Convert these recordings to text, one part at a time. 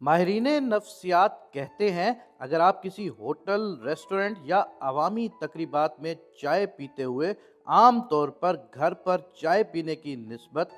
ماہرین نفسیات کہتے ہیں اگر آپ کسی ہوٹل، ریسٹورنٹ یا عوامی تقریبات میں چائے پیتے ہوئے عام طور پر گھر پر چائے پینے کی نسبت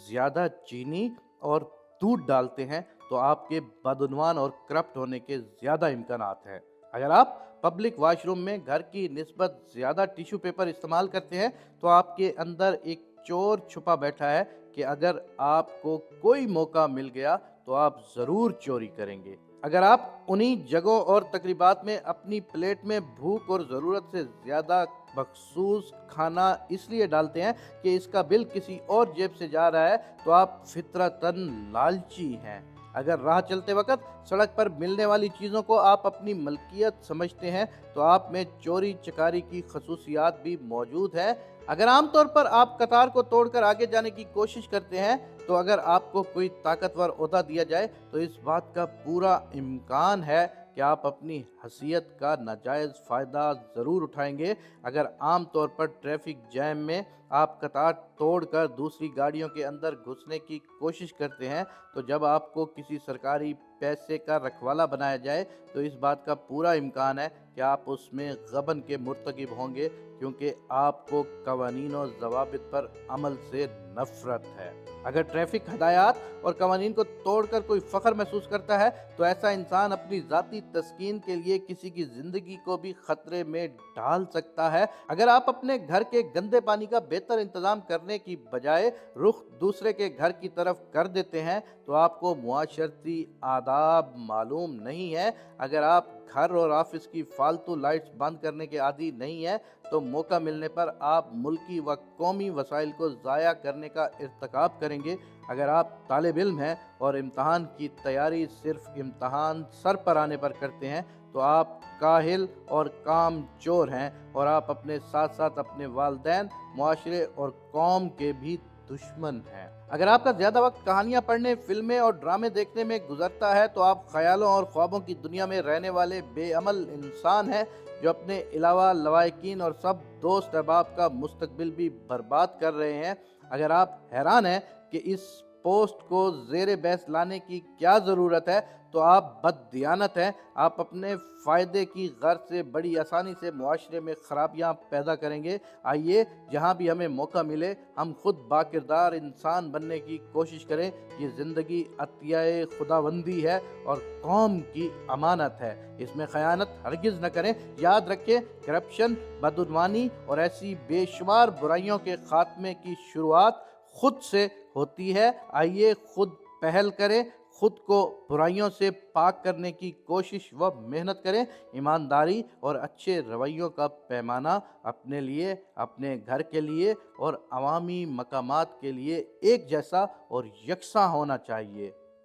زیادہ چینی اور دودھ ڈالتے ہیں تو آپ کے بدعنوان اور کرپٹ ہونے کے زیادہ امکانات ہیں۔ اگر آپ پبلک واش روم میں گھر کی نسبت زیادہ ٹیشو پیپر استعمال کرتے ہیں تو آپ کے اندر ایک چور چھپا بیٹھا ہے کہ اگر آپ کو کوئی موقع مل گیا تو آپ ضرور چوری کریں گے۔ اگر آپ انہی جگہوں اور تقریبات میں اپنی پلیٹ میں بھوک اور ضرورت سے زیادہ مخصوص کھانا اس لیے ڈالتے ہیں کہ اس کا بل کسی اور جیب سے جا رہا ہے تو آپ فطرتاً لالچی ہیں۔ اگر راہ چلتے وقت سڑک پر ملنے والی چیزوں کو آپ اپنی ملکیت سمجھتے ہیں تو آپ میں چوری چکاری کی خصوصیات بھی موجود ہے۔ اگر عام طور پر آپ قطار کو توڑ کر آگے جانے کی کوشش کرتے ہیں تو اگر آپ کو کوئی طاقتور عہدہ دیا جائے تو اس بات کا پورا امکان ہے کہ آپ اپنی حیثیت کا ناجائز فائدہ ضرور اٹھائیں گے۔ اگر عام طور پر ٹریفک جیم میں آپ قطار توڑ کر دوسری گاڑیوں کے اندر گھسنے کی کوشش کرتے ہیں تو جب آپ کو کسی سرکاری پیسے کا رکھوالا بنایا جائے تو اس بات کا پورا امکان ہے کہ آپ اس میں غبن کے مرتکب ہوں گے، کیونکہ آپ کو قوانین و ضوابط پر عمل سے نفرت ہے۔ اگر ٹریفک ہدایات اور قوانین کو توڑ کر کوئی فخر محسوس کرتا ہے تو ایسا انسان اپنی ذاتی تسکین کے لیے کسی کی زندگی کو بھی خطرے میں ڈال سکتا ہے۔ اگر آپ اپنے گھر کے گندے پانی کا بہتر انتظام کرنے کی بجائے رخ دوسرے کے گھر کی طرف کر دیتے ہیں تو آپ کو معاشرتی آداب معلوم نہیں ہے۔ اگر آپ گھر اور آفس کی فالتو لائٹس بند کرنے کے عادی نہیں ہیں تو موقع ملنے پر آپ ملکی و قومی وسائل کو ضائع کرنے کا ارتکاب کریں گے۔ اگر آپ طالب علم ہیں اور امتحان کی تیاری صرف امتحان سر پر آنے پر کرتے ہیں تو آپ کاہل اور کام چور ہیں اور آپ اپنے ساتھ ساتھ اپنے والدین، معاشرے اور قوم کے بھی دشمن ہیں۔ اگر آپ کا زیادہ وقت کہانیاں پڑھنے، فلمیں اور ڈرامے دیکھنے میں گزرتا ہے تو آپ خیالوں اور خوابوں کی دنیا میں رہنے والے بے عمل انسان ہیں جو اپنے علاوہ لوائقین اور سب دوست احباب کا مستقبل بھی برباد کر رہے ہیں۔ اگر آپ حیران ہیں کہ اس پوسٹ کو زیر بحث لانے کی کیا ضرورت ہے تو آپ بددیانت ہیں۔ آپ اپنے فائدے کی غرض سے بڑی آسانی سے معاشرے میں خرابیاں پیدا کریں گے۔ آئیے جہاں بھی ہمیں موقع ملے ہم خود باکردار انسان بننے کی کوشش کریں۔ یہ زندگی عطیہ خداوندی ہے اور قوم کی امانت ہے، اس میں خیانت ہرگز نہ کریں۔ یاد رکھیں، کرپشن، بدعنوانی اور ایسی بے شمار برائیوں کے خاتمے کی شروعات خود سے ہوتی ہے۔ آئیے خود پہل کریں، خود کو برائیوں سے پاک کرنے کی کوشش و محنت کریں۔ ایمانداری اور اچھے رویوں کا پیمانہ اپنے لیے، اپنے گھر کے لیے اور عوامی مقامات کے لیے ایک جیسا اور یکساں ہونا چاہیے۔